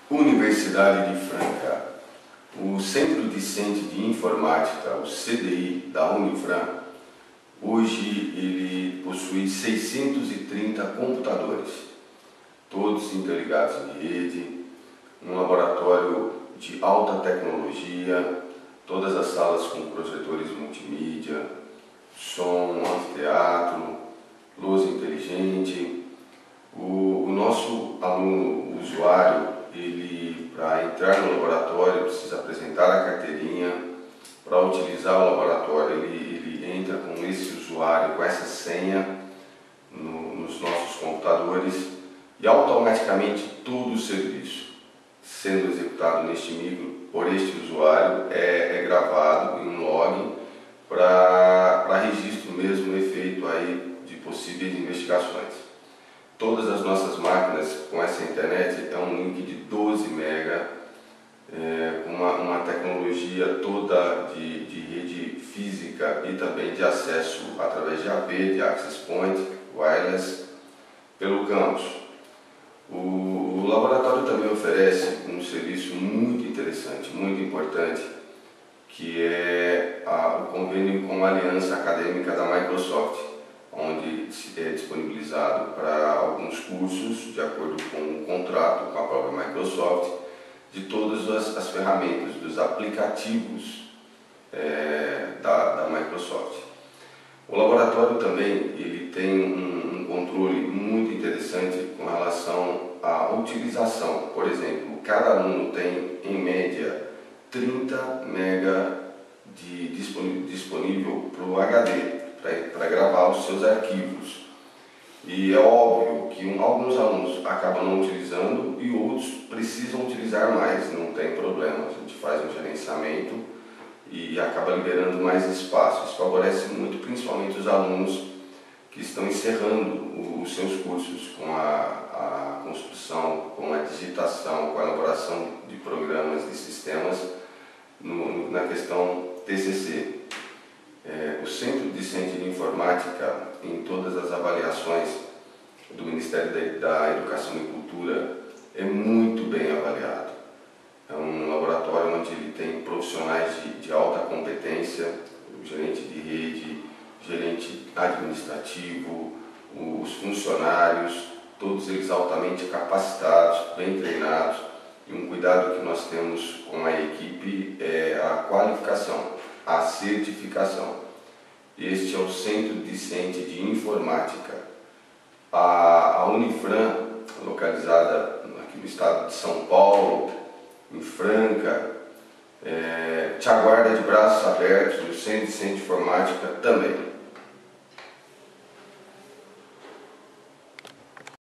Universidade de Franca. O Centro Discente de Informática, o CDI da Unifran, hoje ele possui 630 computadores, todos interligados em rede, um laboratório de alta tecnologia, todas as salas com projetores multimídia, som, anfiteatro, luz inteligente. O nosso aluno, o usuário, ele, para entrar no laboratório, precisa apresentar a carteirinha. Para utilizar o laboratório, ele entra com esse usuário, com essa senha nos nossos computadores, e automaticamente todo o serviço sendo executado neste micro por este usuário é gravado em um log para registro mesmo no efeito aí de possíveis investigações. Todas as nossas máquinas com essa internet é um link de 12 MB, com uma tecnologia toda de rede física e também de acesso através de AP, de Access Point, wireless, pelo campus. O laboratório também oferece um serviço muito interessante, muito importante, que é o convênio com a Aliança Acadêmica da Microsoft, onde é disponibilizado para alguns cursos, de acordo com o contrato com a própria Microsoft, de todas as ferramentas, dos aplicativos da Microsoft. O laboratório também ele tem um controle muito interessante com relação à utilização. Por exemplo, cada aluno tem, em média, 30 MB disponível para o HD, para gravar os seus arquivos. E é óbvio que alguns alunos acabam não utilizando e outros precisam utilizar mais, não tem problema. A gente faz um gerenciamento e acaba liberando mais espaço. Isso favorece muito, principalmente os alunos que estão encerrando os seus cursos com a construção, com a digitação, com a elaboração de programas e sistemas na questão TCC. O Centro Discente de Informática, em todas as avaliações do Ministério da Educação e Cultura, é muito bem avaliado. É um laboratório onde ele tem profissionais de alta competência, o gerente de rede, gerente administrativo, os funcionários, todos eles altamente capacitados, bem treinados, e um cuidado que nós temos com a equipe é a qualificação, a certificação. Este é o Centro Discente de Informática. A Unifran, localizada aqui no estado de São Paulo, em Franca, te aguarda de braços abertos, e o Centro Discente de Informática também.